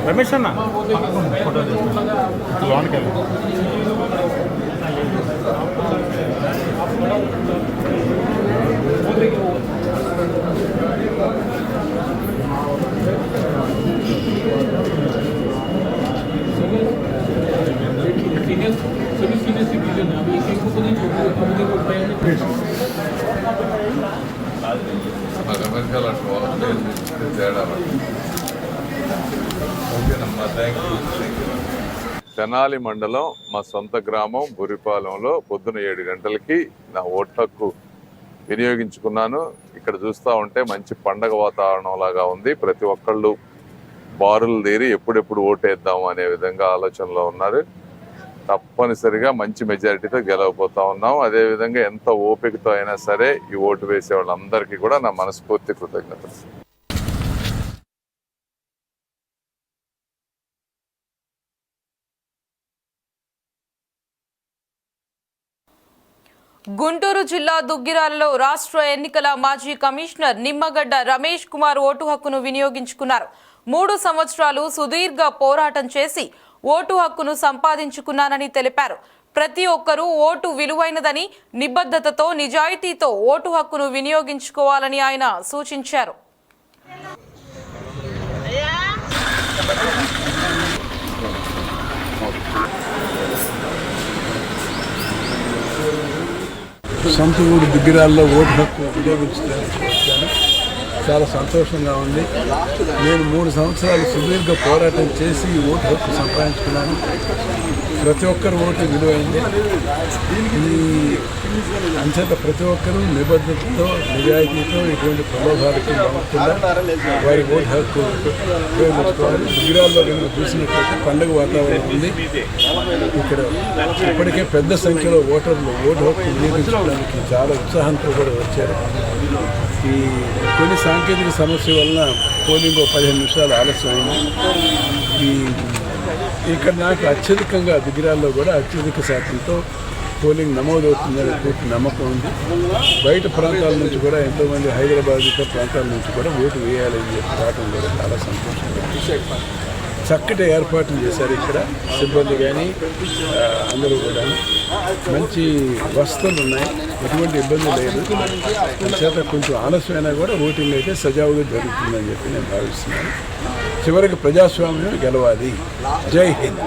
रमेश अन्ना photo lawn के తెనాలి మండలం మా సొంత గ్రామం బురిపాలెంలో పొద్దున 7 గంటలకి నా ఓటు హక్కు వినియోగించుకున్నాను. ఇక్కడ చూస్తూ ఉంటే మంచి పండగ వాతావరణం లాగా ఉంది. ప్రతి ఒక్కళ్ళు బారులు తీరి ఎప్పుడెప్పుడు ఓటేద్దాం అనే విధంగా ఆలోచనలో ఉన్నారు. తప్పనిసరిగా మంచి మెజారిటీతో గెలవబోతా ఉన్నాం. అదేవిధంగా ఎంత ఓపికతో అయినా సరే ఈ ఓటు వేసే వాళ్ళందరికీ కూడా నా మనస్ఫూర్తి కృతజ్ఞతలు. గుంటూరు జిల్లా దుగ్గిరాలలో రాష్ట్ర ఎన్నికల మాజీ కమిషనర్ నిమ్మగడ్డ రమేష్ కుమార్ ఓటు హక్కును వినియోగించుకున్నారు. 3 సంవత్సరాలు సుదీర్ఘ పోరాటం చేసి ఓటు హక్కును సంపాదించుకున్నానని తెలిపారు. ప్రతి ఒక్కరూ ఓటు విలువైనదని, నిబద్ధతతో నిజాయితీతో ఓటు హక్కును వినియోగించుకోవాలని ఆయన సూచించారు. సొంత ఊరు దుగ్గిరాల్లో ఓటు హక్కు వినియోగించడానికి చాలా సంతోషంగా ఉంది. నేను 3 సంవత్సరాలు సుదీర్ఘ పోరాటం చేసి ఓటు హక్కు సంపాదించుకున్నాను. ప్రతి ఒక్కరు ఓటు విలువైంది. ఈ అంచేత ప్రతి ఒక్కరూ నిబద్ధతతో నిజాయితీతో ఇటువంటి ప్రలోభాలకి నమ్మకుండా వారి ఓటు హక్కు ఉపయోగించుకోవాలి. దుగ్గిరాల్లో కనుక చూసినట్లయితే పండుగ వాతావరణం ఉంది. ఇక్కడ ఇప్పటికే పెద్ద సంఖ్యలో ఓటర్లు ఓటు హక్కు వినియోగించుకోవడానికి చాలా ఉత్సాహంతో కూడా వచ్చారు. ఈ కొన్ని సాంకేతిక సమస్య వలన పోలింగ్ 15 నిమిషాలు ఆలస్యమైంది. ఇక్కడ నాకు అత్యధికంగా దుగ్గిరాల్లో కూడా అత్యధిక శాతంతో పోలింగ్ నమోదవుతుందనే పూర్తి నమ్మకం ఉంది. బయట ప్రాంతాల నుంచి కూడా ఎంతోమంది హైదరాబాద్ ఇతర ప్రాంతాల నుంచి కూడా ఓటు వేయాలని చెప్పి రావడం కూడా చాలా సంతోషంగా చక్కటి ఏర్పాట్లు చేశారు. ఇక్కడ సిబ్బంది కానీ అందరూ కూడా మంచి వసతులు ఉన్నాయి, ఎటువంటి ఇబ్బంది లేదు. చేత కొంచెం ఆలస్యమైనా కూడా ఓటింగ్ అయితే సజావుగా జరుగుతుందని చెప్పి నేను భావిస్తున్నాను. చివరికి ప్రజాస్వామ్యం గెలవాలి. జై హింద్.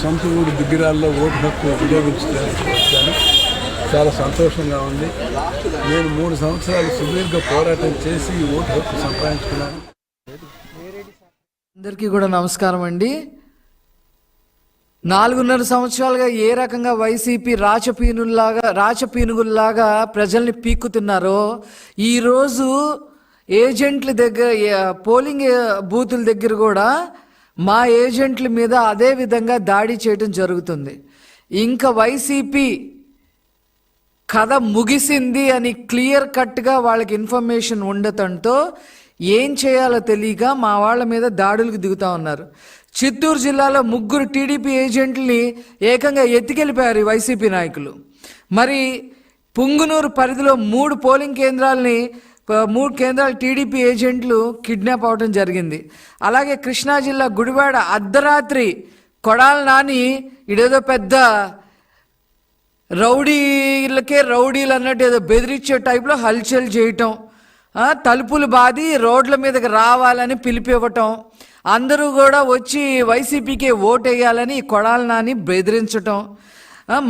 సొంత ఊరు దుగ్గిరాల్లో ఓటు హక్కు వినియోగించడానికి వచ్చాను. చాలా సంతోషంగా ఉంది. నేను 3 సంవత్సరాలు సుదీర్ఘ పోరాటం చేసి ఓటు హక్కు సంపాదించుకున్నాను. అందరికీ కూడా నమస్కారం అండి. 4.5 సంవత్సరాలుగా ఏ రకంగా వైసీపీ రాచపీనుగుల్లాగా ప్రజల్ని పీక్కుతున్నారో ఈరోజు ఏజెంట్ల దగ్గర, పోలింగ్ బూతుల దగ్గర కూడా మా ఏజెంట్ల మీద అదే విధంగా దాడి చేయడం జరుగుతుంది. ఇంకా వైసీపీ కథ ముగిసింది అని క్లియర్ కట్గా వాళ్ళకి ఇన్ఫర్మేషన్ ఉండటంతో ఏం చేయాలో తెలియక మా వాళ్ళ మీద దాడులకు దిగుతూ ఉన్నారు. చిత్తూరు జిల్లాలో 3 టీడీపీ ఏజెంట్లని ఏకంగా ఎత్తికెళ్ళిపోయారు ఈ వైసీపీ నాయకులు. మరి పుంగునూరు పరిధిలో 3 పోలింగ్ కేంద్రాలని 3 కేంద్రాల టీడీపీ ఏజెంట్లు కిడ్నాప్ అవడం జరిగింది. అలాగే కృష్ణా జిల్లా గుడివాడ అర్ధరాత్రి కొడాల నాని ఇదేదో పెద్ద రౌడీలు అన్నట్టు ఏదో బెదిరించే టైప్లో హల్చల్ చేయటం, తలుపులు బాది రోడ్ల మీదకి రావాలని పిలిపివ్వటం, అందరూ కూడా వచ్చి వైసీపీకి ఓటేయాలని కొడాలి నాని బెదిరించటం.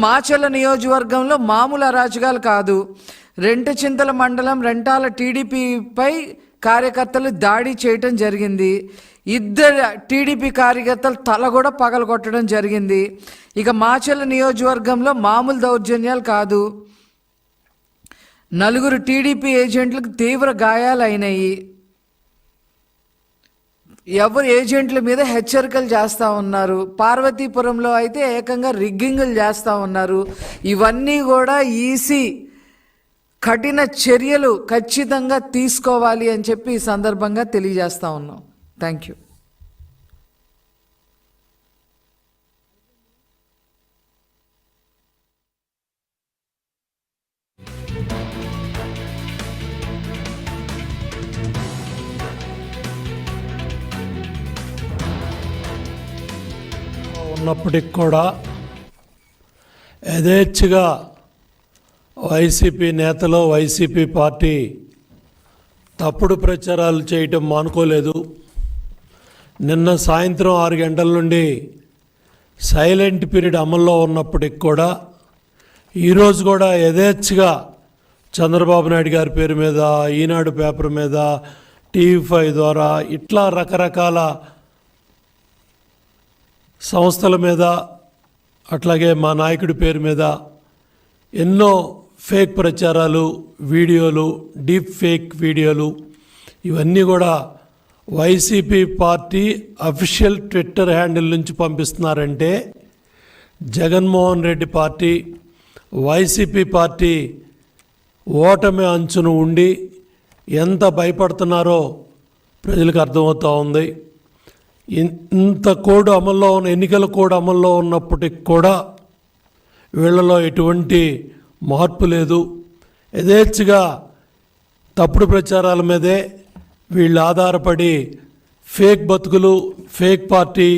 మాచర్ల నియోజకవర్గంలో మామూలు అరాచకాలు కాదు. రెంటచింతల మండలం రెంటాల టీడీపీపై కార్యకర్తలు దాడి చేయటం జరిగింది. ఇద్దరు టీడీపీ కార్యకర్తలు తల కూడా పగలగొట్టడం జరిగింది. ఇక మాచర్ల నియోజకవర్గంలో మామూలు దౌర్జన్యాలు కాదు. 4 టీడీపీ ఏజెంట్లకు తీవ్ర గాయాలు అయినాయి. ఎవరు ఏజెంట్ల మీద హెచ్చరికలు చేస్తూ ఉన్నారు. పార్వతీపురంలో అయితే ఏకంగా రిగ్గింగులు చేస్తూ ఉన్నారు. ఇవన్నీ కూడా ఈసీ కఠిన చర్యలు ఖచ్చితంగా తీసుకోవాలి అని చెప్పి ఈ సందర్భంగా తెలియజేస్తూ ఉన్నాం. Thank you. ఉన్నప్పటికి కూడా యథేచ్ఛగా వైసీపీ నేతలు, వైసీపీ పార్టీ తప్పుడు ప్రచారాలు చేయటం మానుకోలేదు. నిన్న సాయంత్రం 6 గంటల నుండి సైలెంట్ పీరియడ్ అమల్లో ఉన్నప్పటికి కూడా ఈరోజు కూడా యథేచ్ఛగా చంద్రబాబు నాయుడు గారి పేరు మీద, ఈనాడు పేపర్ మీద, టీవీ5 ద్వారా ఇట్లా రకరకాల సంస్థల మీద, అట్లాగే మా నాయకుడి పేరు మీద ఎన్నో ఫేక్ ప్రచారాలు, వీడియోలు, డీప్ ఫేక్ వీడియోలు ఇవన్నీ కూడా YCP party official Twitter handle నుంచి పంపిస్తున్నారంటే జగన్మోహన్ రెడ్డి పార్టీ, వైసీపీ పార్టీ ఓటమి అంచును ఉండి ఎంత భయపడుతున్నారో ప్రజలకు అర్థమవుతూ ఉంది. ఇంత కోడ్ అమల్లో ఉన్న, ఎన్నికల కోడ్ అమల్లో ఉన్నప్పటికి కూడా వీళ్ళలో ఎటువంటి మార్పు లేదు. యథేచ్ఛగా తప్పుడు ప్రచారాల మీదే వీళ్ళు ఆధారపడి ఫేక్ బతుకులు, fake party,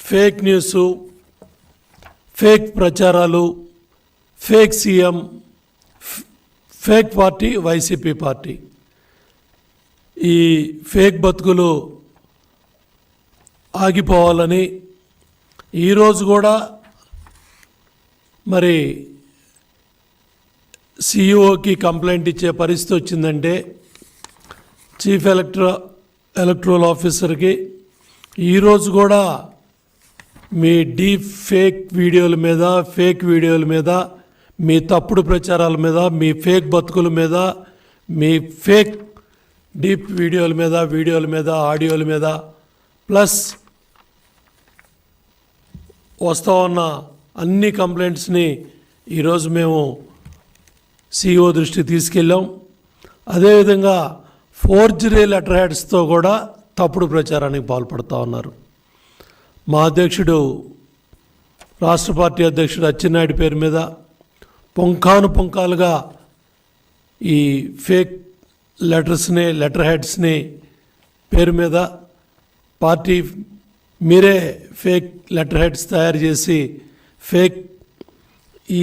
fake news, fake ప్రచారాలు, fake CM, fake party YCP party, ఈ ఫేక్ బతుకులు ఆగిపోవాలని ఈరోజు కూడా మరి సిఇఓకి కంప్లైంట్ ఇచ్చే పరిస్థితి వచ్చిందంటే చీఫ్ ఎలక్టరల్ ఆఫీసర్కి ఈరోజు కూడా మీ డీప్ ఫేక్ వీడియోల మీద, ఫేక్ వీడియోల మీద, మీ తప్పుడు ప్రచారాల మీద, మీ ఫేక్ బతుకుల మీద, మీ ఫేక్ డీప్ వీడియోల మీద, ఆడియోల మీద, ప్లస్ వస్తూ ఉన్న అన్ని కంప్లైంట్స్ని ఈరోజు మేము సిఇఓ దృష్టికి తీసుకెళ్ళాం. అదేవిధంగా ఫోర్జరీ లెటర్ హెడ్స్తో కూడా తప్పుడు ప్రచారానికి పాల్పడుతూ ఉన్నారు. మా అధ్యక్షుడు, రాష్ట్ర పార్టీ అధ్యక్షుడు అచ్చెన్నాయుడు పేరు మీద పుంఖానుపుంఖాలుగా ఈ ఫేక్ లెటర్ హెడ్స్ని పేరు మీద పార్టీ మీరే ఫేక్ లెటర్ హెడ్స్ తయారు చేసి ఫేక్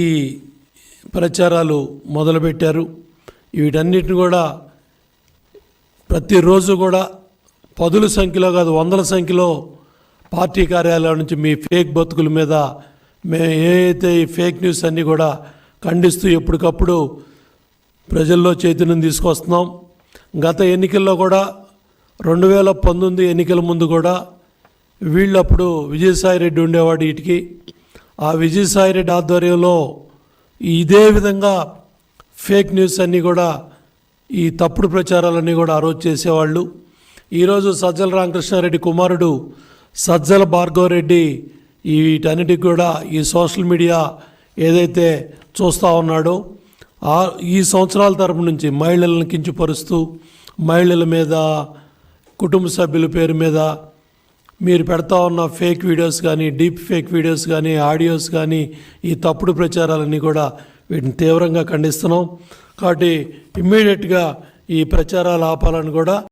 ఈ ప్రచారాలు మొదలుపెట్టారు. వీటన్నిటిని కూడా ప్రతిరోజు కూడా 10ల సంఖ్యలో కాదు 100ల సంఖ్యలో పార్టీ కార్యాలయం నుంచి మీ ఫేక్ బతుకుల మీద మేము ఏదైతే ఈ ఫేక్ న్యూస్ అన్నీ కూడా ఖండిస్తూ ఎప్పటికప్పుడు ప్రజల్లో చైతన్యం తీసుకొస్తున్నాం. గత ఎన్నికల్లో కూడా 2019 ఎన్నికల ముందు కూడా వీళ్ళప్పుడు విజయసాయిరెడ్డి ఉండేవాడు వీటికి. ఆ విజయసాయిరెడ్డి ఆధ్వర్యంలో ఇదే విధంగా ఫేక్ న్యూస్ అన్నీ కూడా, ఈ తప్పుడు ప్రచారాలన్నీ కూడా ఆ రోజు చేసేవాళ్ళు. ఈరోజు సజ్జల రామకృష్ణారెడ్డి కుమారుడు సజ్జల భార్గవరెడ్డి వీటన్నిటికి కూడా ఈ సోషల్ మీడియా ఏదైతే చూస్తూ ఉన్నాడో ఈ సంవత్సరాల తరపు నుంచి మహిళలను కించపరుస్తూ, మహిళల మీద, కుటుంబ సభ్యుల పేరు మీద మీరు పెడతా ఉన్న ఫేక్ వీడియోస్ కానీ, డీప్ ఫేక్ వీడియోస్ కానీ, ఆడియోస్ కానీ, ఈ తప్పుడు ప్రచారాలన్నీ కూడా వీటిని తీవ్రంగా ఖండిస్తున్నాం. కాబట్టి ఇమ్మీడియట్గా ఈ ప్రచారాలు ఆపాలని కూడా